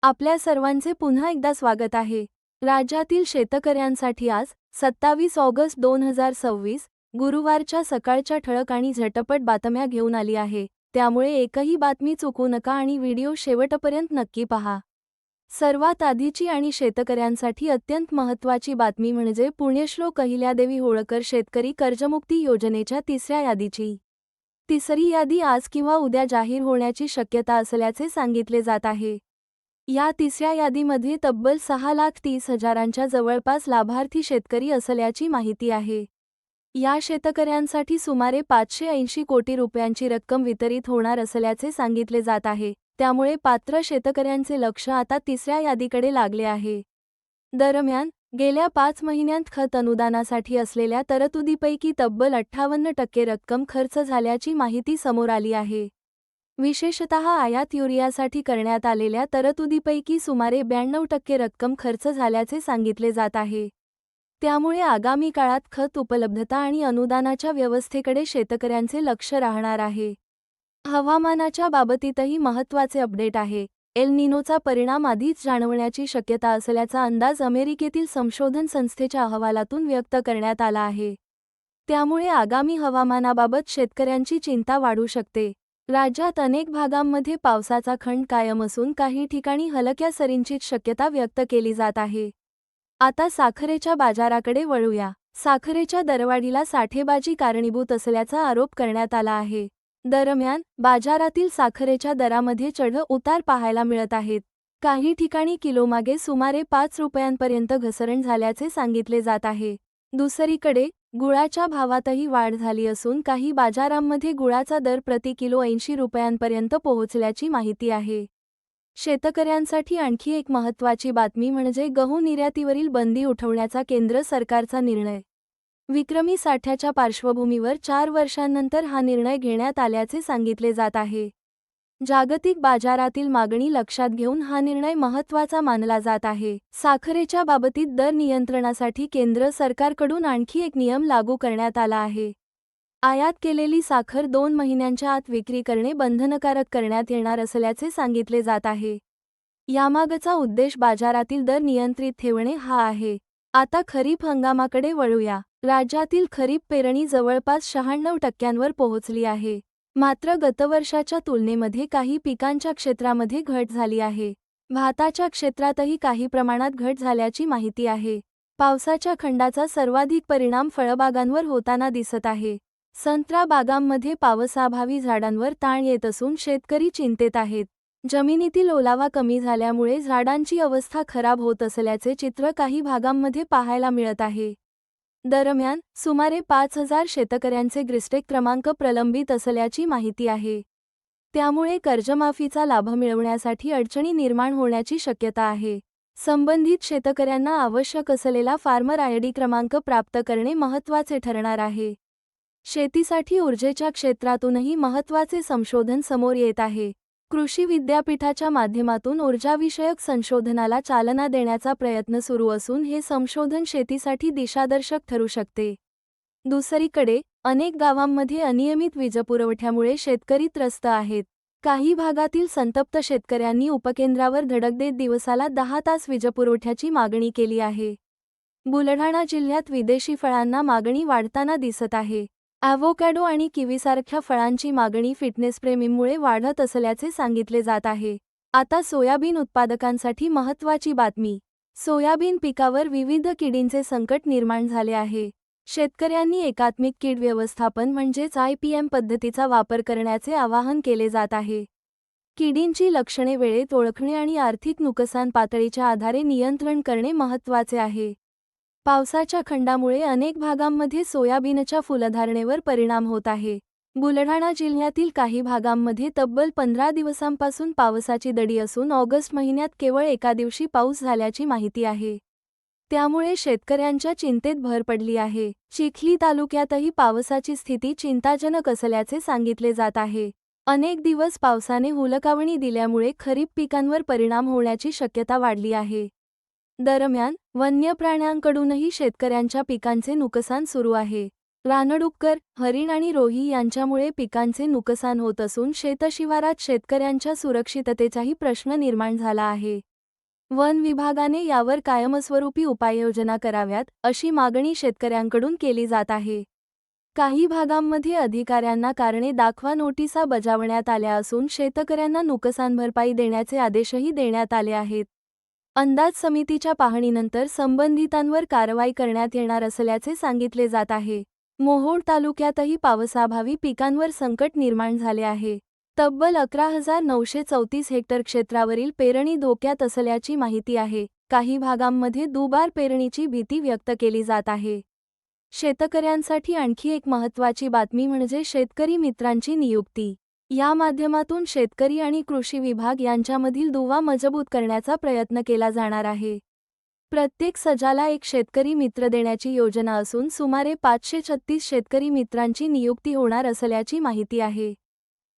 आपल्या सर्वांचे पुन्हा एकदा स्वागत आहे. राज्यातील शेतकऱ्यांसाठी आज 27 ऑगस्ट 2026 गुरुवारच्या सकाळच्या ठळक आणि झटपट बातम्या घेऊन आली आहे. त्यामुळे एकही बातमी चुकू नका आणि व्हिडिओ शेवटपर्यंत नक्की पहा. सर्वात आधीची आणि शेतकऱ्यांसाठी अत्यंत महत्त्वाची बातमी म्हणजे पुण्यश्लोक अहिल्यादेवी होळकर शेतकरी कर्जमुक्ती योजनेच्या तिसऱ्या यादीची. तिसरी यादी आज किंवा उद्या जाहीर होण्याची शक्यता असल्याचे सांगितले जात आहे. या तिसऱ्या यादीमध्ये तब्बल 6,30,000च्या जवळपास लाभार्थी शेतकरी असल्याची माहिती आहे. या शेतकऱ्यांसाठी सुमारे 580 कोटी रुपयांची रक्कम वितरित होणार असल्याचे सांगितले जात आहे. त्यामुळे पात्र शेतकऱ्यांचे लक्ष आता तिसऱ्या यादीकडे लागले आहे. दरम्यान, गेल्या 5 महिन्यांत खत अनुदानासाठी असलेल्या तरतुदीपैकी तब्बल 58% रक्कम खर्च झाल्याची माहिती समोर आली आहे. विशेषतः आयात युरियासाठी करण्यात आलेल्या तरतुदीपैकी सुमारे 92% रक्कम खर्च झाल्याचे सांगितले जात आहे. त्यामुळे आगामी काळात खत उपलब्धता आणि अनुदानाच्या व्यवस्थेकडे शेतकऱ्यांचे लक्ष राहणार आहे. हवामानाच्या बाबतीतही महत्त्वाचे अपडेट आहे. एल निनोचा परिणाम आधीच जाणवण्याची शक्यता असल्याचा अंदाज अमेरिकेतील संशोधन संस्थेच्या अहवालातून व्यक्त करण्यात आला आहे. त्यामुळे आगामी हवामानाबाबत शेतकऱ्यांची चिंता वाढू शकते. राज्यात अनेक भागांमध्ये पावसाचा खंड कायम असून काही ठिकाणी हलक्या सरींची शक्यता व्यक्त केली जात आहे. आता साखरेच्या बाजाराकडे वळूया. साखरेच्या दरवाढीला साठेबाजी कारणीभूत असल्याचा आरोप करण्यात आला आहे. दरम्यान, बाजारातील साखरेच्या दरामध्ये चढ-उतार पाहायला मिळत आहेत. काही ठिकाणी किलोमागे सुमारे 5 रुपयांपर्यंत घसरण झाल्याचे सांगितले जात आहे. दुसरीकडे, गुळाच्या भावातही वाढ झाली असून काही बाजारांमध्ये गुळाचा दर प्रति किलो 80 रुपयांपर्यंत पोहोचल्याची माहिती आहे. शेतकऱ्यांसाठी आणखी एक महत्त्वाची बातमी म्हणजे गहू निर्यातीवरील बंदी उठवण्याचा केंद्र सरकारचा निर्णय. विक्रमी साठ्याच्या पार्श्वभूमीवर 4 वर्षांनंतर हा निर्णय घेण्यात आल्याचे सांगितले जात आहे. जागतिक बाजारातील मागणी लक्षात घेऊन हा निर्णय महत्त्वाचा मानला जात आहे. साखरेच्या बाबतीत दर नियंत्रणासाठी केंद्र सरकारकडून आणखी एक नियम लागू करण्यात आला आहे. आयात केलेली साखर 2 महिन्यांच्या आत विक्री करणे बंधनकारक करण्यात येणार असल्याचे सांगितले जात आहे. यामागचा उद्देश बाजारातील दर नियंत्रित ठेवणे हा आहे. आता खरीप हंगामाकडे वळूया. राज्यातील खरीप पेरणी जवळपास 96%वर पोहोचली आहे. मात्र गतवर्षाच्या तुलनेमध्ये काही पिकांच्या क्षेत्रामध्ये घट झाली आहे. भाताच्या क्षेत्रातही काही प्रमाणात घट झाल्याची माहिती आहे. पावसाच्या खंडाचा सर्वाधिक परिणाम फळबागांवर होताना दिसत आहे. संत्रा बागांमध्ये पावसाअभावी झाडांवर ताण येत असून शेतकरी चिंतेत आहेत. जमिनीतील ओलावा कमी झाल्यामुळे झाडांची अवस्था खराब होत असल्याचे चित्र काही भागांमध्ये पाहायला मिळत आहे. दरम्यान, सुमारे 5,000 शेतकऱ्यांचे ग्रिस्टेक क्रमांक प्रलंबित असल्याची माहिती आहे. त्यामुळे कर्जमाफीचा लाभ मिळवण्यासाठी अडचणी निर्माण होण्याची शक्यता आहे. संबंधित शेतकऱ्यांना आवश्यक असलेला फार्मर आयडी क्रमांक प्राप्त करणे महत्त्वाचे ठरणार आहे. शेतीसाठी ऊर्जेच्या क्षेत्रातूनही महत्त्वाचे संशोधन समोर येत आहे. कृषी विद्यापीठाच्या माध्यमातून ऊर्जाविषयक संशोधनाला चालना देण्याचा प्रयत्न सुरू असून हे संशोधन शेतीसाठी दिशादर्शक ठरू शकते. दुसरीकडे, अनेक गावांमध्ये अनियमित वीजपुरवठ्यामुळे शेतकरी त्रस्त आहेत. काही भागातील संतप्त शेतकऱ्यांनी उपकेंद्रावर धडक देत दिवसाला 10 तास वीजपुरवठ्याची मागणी केली आहे. बुलढाणा जिल्ह्यात विदेशी फळांना मागणी वाढताना दिसत आहे. ॲव्होकॅडो आणि किवीसारख्या फळांची मागणी फिटनेसप्रेमींमुळे वाढत असल्याचे सांगितले जात आहे. आता सोयाबीन उत्पादकांसाठी महत्त्वाची बातमी. सोयाबीन पिकावर विविध किडींचे संकट निर्माण झाले आहे. शेतकऱ्यांनी एकात्मिक कीड व्यवस्थापन म्हणजेच IPM पद्धतीचा वापर करण्याचे आवाहन केले जात आहे. किडींची लक्षणे वेळेत ओळखणे आणि आर्थिक नुकसान पातळीच्या आधारे नियंत्रण करणे महत्त्वाचे आहे. पावसाच्या खंडामुळे अनेक भागांमध्ये सोयाबीनच्या फुलधारणेवर परिणाम होत आहे. बुलढाणा जिल्ह्यातील काही भागांमध्ये तब्बल 15 दिवसांपासून पावसाची दडी असून ऑगस्ट महिन्यात केवळ एका दिवशी पाऊस झाल्याची माहिती आहे. त्यामुळे शेतकऱ्यांच्या चिंतेत भर पडली आहे. चिखली तालुक्यातही पावसाची स्थिती चिंताजनक असल्याचे सांगितले जात आहे. अनेक दिवस पावसाने हुलकावणी दिल्यामुळे खरीप पिकांवर परिणाम होण्याची शक्यता वाढली आहे. दरम्यान, वन्य प्राण्यांकडूनही शेतकऱ्यांच्या पिकांचे नुकसान सुरू आहे. रानडुक्कर, हरिण आणि रोही यांच्यामुळे पिकांचे नुकसान होत असून शेतशिवारात शेतकऱ्यांच्या सुरक्षिततेचाही प्रश्न निर्माण झाला आहे. वन विभागाने यावर कायमस्वरूपी उपाययोजना कराव्यात, अशी मागणी शेतकऱ्यांकडून केली जात आहे. काही भागांमध्ये अधिकाऱ्यांना कारणे दाखवा नोटिसा बजावण्यात आल्या असून शेतकऱ्यांना नुकसान भरपाई देण्याचे आदेशही देण्यात आले आहेत. अंदाज समितीच्या पाहणीनंतर संबंधितांवर कारवाई करण्यात येणार असल्याचे सांगितले जात आहे. मोहोळ तालुक्यातही पावसाअभावी पिकांवर संकट निर्माण झाले आहे. तब्बल 11,934 हेक्टर क्षेत्रावरील पेरणी धोक्यात असल्याची माहिती आहे. काही भागांमध्ये दुबार पेरणीची भीती व्यक्त केली जात आहे. शेतकऱ्यांसाठी आणखी एक महत्त्वाची बातमी म्हणजे शेतकरी मित्रांची नियुक्ती. या माध्यमातून शेतकरी आणि कृषी विभाग यांच्यामधील दुवा मजबूत करण्याचा प्रयत्न केला जाणार आहे. प्रत्येक सजाला एक शेतकरी मित्र देण्याची योजना असून सुमारे 536 शेतकरी मित्रांची नियुक्ती होणार असल्याची माहिती आहे.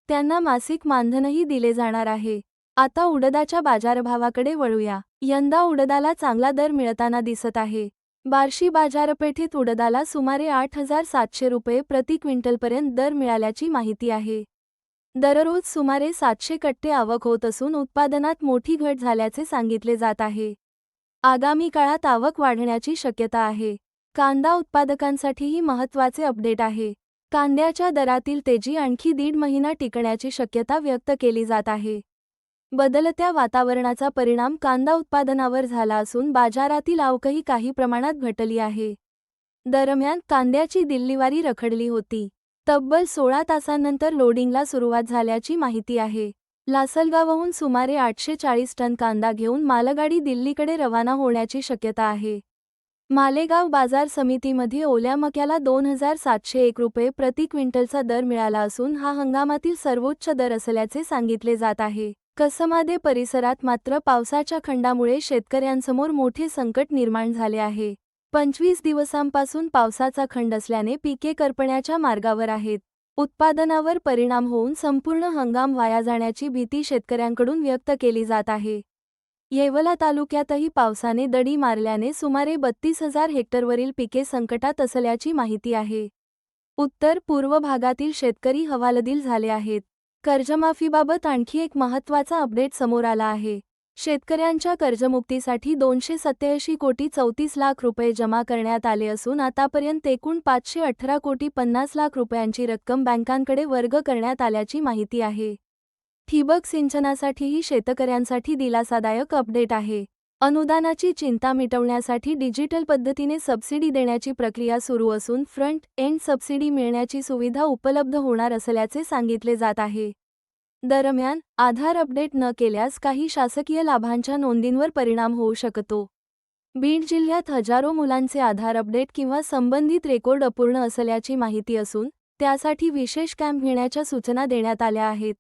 त्यांना मासिक मानधनही दिले जाणार आहे. आता उडदाच्या बाजारभावाकडे वळूया. यंदा उडदाला चांगला दर मिळताना दिसत आहे. बार्शी बाजारपेठेत उडदाला सुमारे 8,700 रुपये प्रति क्विंटलपर्यंत दर मिळाल्याची माहिती आहे. दररोज सुमारे 700 कट्टे आवक होत असून उत्पादनात मोठी घट झाल्याचे सांगितले जात आहे. आगामी काळात आवक वाढण्याची शक्यता आहे. कांदा उत्पादकांसाठीही महत्त्वाचे अपडेट आहे. कांद्याच्या दरातील तेजी आणखी 1.5 महिना टिकण्याची शक्यता व्यक्त केली जात आहे. बदलत्या वातावरणाचा परिणाम कांदा उत्पादनावर झाला असून बाजारातील आवकही काही प्रमाणात घटली आहे. दरम्यान कांद्याची दिल्लीवारी रखडली होती. तब्बल 16 तासांनंतर लोडिंगला सुरुवात झाल्याची माहिती आहे. लासलगावहून सुमारे 840 टन कांदा घेऊन मालगाडी दिल्लीकडे रवाना होण्याची शक्यता आहे. मालेगाव बाजार समितीमध्ये ओल्या मक्याला 2,701 रुपये प्रति क्विंटलचा दर मिळाला असून हा हंगामातील सर्वोच्च दर असल्याचे सांगितले जात आहे. कसमादे परिसरात मात्र पावसाच्या खंडामुळे शेतकऱ्यांसमोर मोठे संकट निर्माण झाले आहे. 25 दिवसांपासून पावसाचा खंड असल्याने पिके करपण्याच्या मार्गावर आहेत. उत्पादनावर परिणाम होऊन संपूर्ण हंगाम वाया जाण्याची भीती शेतकऱ्यांकडून व्यक्त केली जात आहे. येवला तालुक्यातही पावसाने दडी मारल्याने सुमारे 32,000 हेक्टरवरील पिके संकटात असल्याची माहिती आहे. उत्तर पूर्व भागातील शेतकरी हवालदिल झाले आहेत. कर्जमाफीबाबत आणखी एक महत्त्वाचा अपडेट समोर आला आहे. शेतकऱ्यांच्या कर्जमुक्तीसाठी 287 कोटी 34 लाख रुपये जमा करण्यात आले असून आतापर्यंत एकूण 518 कोटी 50 लाख रुपयांची रक्कम बँकांकडे वर्ग करण्यात आल्याची माहिती आहे. ठिबक सिंचनासाठीही शेतकऱ्यांसाठी दिलासादायक अपडेट आहे. अनुदानाची चिंता मिटवण्यासाठी डिजिटल पद्धतीने सबसिडी देण्याची प्रक्रिया सुरू असून फ्रंट एंड सबसिडी मिळण्याची सुविधा उपलब्ध होणार असल्याचे सांगितले जात आहे. दरम्यान आधार अपडेट न केल्यास काही शासकीय लाभांच्या नोंदींवर परिणाम होऊ शकतो. बीड जिल्ह्यात हजारो मुलांचे आधार अपडेट किंवा संबंधित रेकॉर्ड अपूर्ण असल्याची माहिती असून त्यासाठी विशेष कॅम्प घेण्याच्या सूचना देण्यात आल्या आहेत.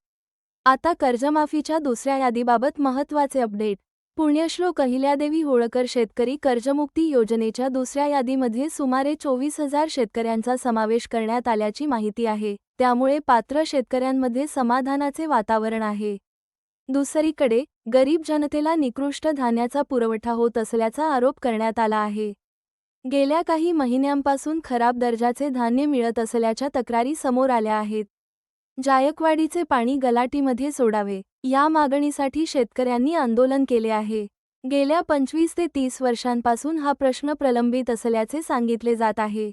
आता कर्जमाफीच्या दुसऱ्या यादीबाबत महत्त्वाचे अपडेट. पुण्यश्लोक अहिल्यादेवी होळकर शेतकरी कर्जमुक्ती योजनेच्या दुसऱ्या यादीमध्ये सुमारे 24,000 शेतकऱ्यांचा समावेश करण्यात आल्याची माहिती आहे. त्यामुळे पात्र शेतकऱ्यांमध्ये समाधानाचे वातावरण आहे. दुसरीकडे गरीब जनतेला निकृष्ट धान्याचा पुरवठा होत असल्याचा आरोप करण्यात आला आहे. गेल्या काही महिन्यांपासून खराब दर्जाचे धान्य मिळत असल्याच्या तक्रारी समोर आल्या आहेत. जायकवाडीचे पाणी गलाटीमध्ये सोडावे, या मागणीसाठी शेतकऱ्यांनी आंदोलन केले आहे. गेल्या 25 ते 30 वर्षांपासून हा प्रश्न प्रलंबित असल्याचे सांगितले जात आहे.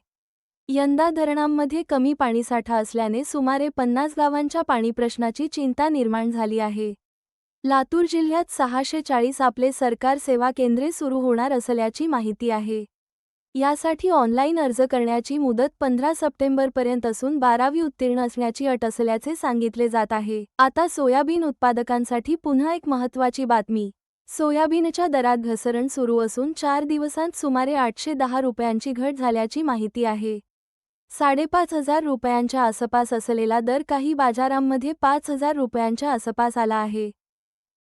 यंदा धरणांमध्ये कमी पाणीसाठा असल्याने सुमारे 50 गावांच्या पाणीप्रश्नाची चिंता निर्माण झाली आहे. लातूर जिल्ह्यात 640 आपले सरकार सेवा केंद्रे सुरू होणार असल्याची माहिती आहे. यासाठी ऑनलाईन अर्ज करण्याची मुदत 15 सप्टेंबरपर्यंत असून 12वी उत्तीर्ण असण्याची अट असल्याचे सांगितले जात आहे. आता सोयाबीन उत्पादकांसाठी पुन्हा एक महत्त्वाची बातमी. सोयाबीनच्या दरात घसरण सुरू असून 4 दिवसांत सुमारे 810 रुपयांची घट झाल्याची माहिती आहे. 5,500 रुपयांच्या आसपास असलेला दर काही बाजारांमध्ये 5,000 रुपयांच्या आसपास आला आहे.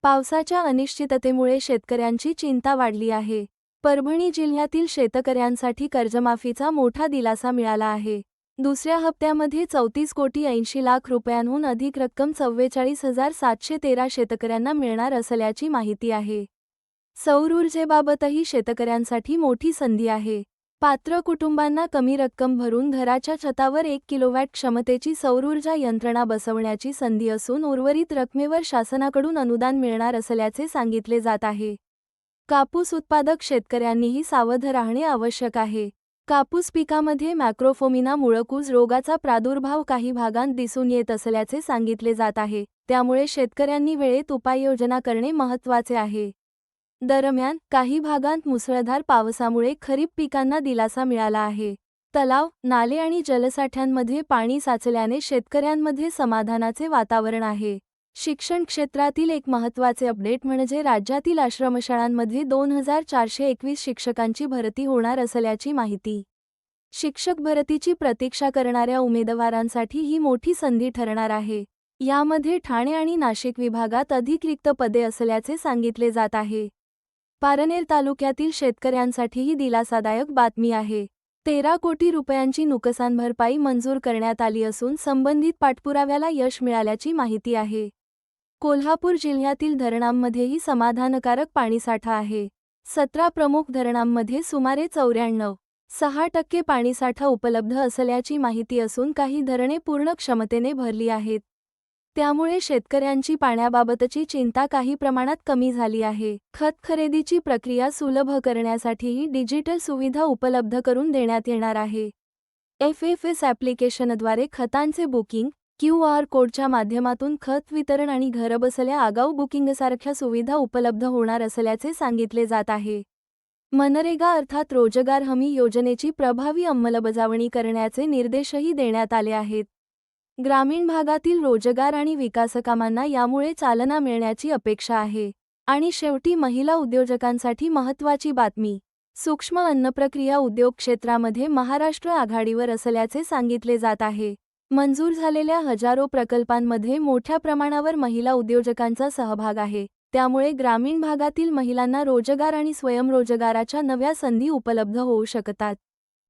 पावसाच्या अनिश्चिततेमुळे शेतकऱ्यांची चिंता वाढली आहे. परभणी जिल्ह्यातील शेतकऱ्यांसाठी कर्जमाफीचा मोठा दिलासा मिळाला आहे. दुसऱ्या हप्त्यामध्ये 34 कोटी 80 लाख रुपयांहून अधिक रक्कम 44,713 शेतकऱ्यांना मिळणार असल्याची माहिती आहे. सौर ऊर्जेबाबतही शेतकऱ्यांसाठी मोठी संधी आहे. पात्र कुटुंबांना कमी रक्कम भरून घराच्या छतावर 1 किलोवॅट क्षमतेची सौरऊर्जा यंत्रणा बसवण्याची संधी असून उर्वरित रकमेवर शासनाकडून अनुदान मिळणार असल्याचे सांगितले जात आहे. कापूस उत्पादक शेतकऱ्यांनीही सावध राहणे आवश्यक आहे. कापूस पिकामध्ये मॅक्रोफोमिना मुळकूज रोगाचा प्रादुर्भाव काही भागांत दिसून येत असल्याचे सांगितले जात आहे. त्यामुळे शेतकऱ्यांनी वेळेत उपाययोजना करणे महत्त्वाचे आहे. दरम्यान, काही भागांत मुसळधार पावसामुळे खरीप पिकांना दिलासा मिळाला आहे. तलाव, नाले आणि जलसाठ्यांमध्ये पाणी साचल्याने शेतकऱ्यांमध्ये समाधानाचे वातावरण आहे. शिक्षण क्षेत्रातील एक महत्त्वाचे अपडेट म्हणजे राज्यातील आश्रमशाळांमध्ये 2421 शिक्षकांची भरती होणार असल्याची माहिती. शिक्षक भरतीची प्रतीक्षा करणाऱ्या उमेदवारांसाठी ही मोठी संधी ठरणार आहे. यामध्ये ठाणे आणि नाशिक विभागात अधिक रिक्त पदे असल्याचे सांगितले जात आहे. पारनेर तालुक्यातील शेतकऱ्यांसाठीही दिलासादायक बातमी आहे. 13 कोटी रुपयांची नुकसान भरपाई मंजूर करण्यात आली असून संबंधित पाठपुराव्याला यश मिळाल्याची माहिती आहे. कोल्हापूर जिल्ह्यातील धरणांमध्येही समाधानकारक पाणीसाठा आहे. 17 प्रमुख धरणांमध्ये सुमारे 94.6% पाणीसाठा उपलब्ध असल्याची माहिती असून काही धरणे पूर्ण क्षमतेने भरली आहेत. त्यामुळे शेतकऱ्यांची पाण्याबाबतची चिंता काही प्रमाणात कमी झाली आहे. खत खरेदीची प्रक्रिया सुलभ करण्यासाठीही डिजिटल सुविधा उपलब्ध करून देण्यात येणार आहे. FFS ॲप्लिकेशनद्वारे खतांचे बुकिंग, QR कोडच्या माध्यमातून खत वितरण आणि घरबसल्या आगाऊ बुकिंगसारख्या सुविधा उपलब्ध होणार असल्याचे सांगितले जात आहे. मनरेगा अर्थात रोजगार हमी योजनेची प्रभावी अंमलबजावणी करण्याचे निर्देशही देण्यात आले आहेत. ग्रामीण भागातील रोजगार आणि विकासकामांना यामुळे चालना मिळण्याची अपेक्षा आहे. आणि शेवटी महिला उद्योजकांसाठी महत्त्वाची बातमी. सूक्ष्म अन्नप्रक्रिया उद्योग क्षेत्रामध्ये महाराष्ट्र आघाडीवर असल्याचे सांगितले जात आहे. मंजूर झालेल्या हजारो प्रकल्पांमध्ये मोठ्या प्रमाणावर महिला उद्योजकांचा सहभाग आहे. त्यामुळे ग्रामीण भागातील महिलांना रोजगार आणि स्वयंरोजगाराच्या नव्या संधी उपलब्ध होऊ शकतात.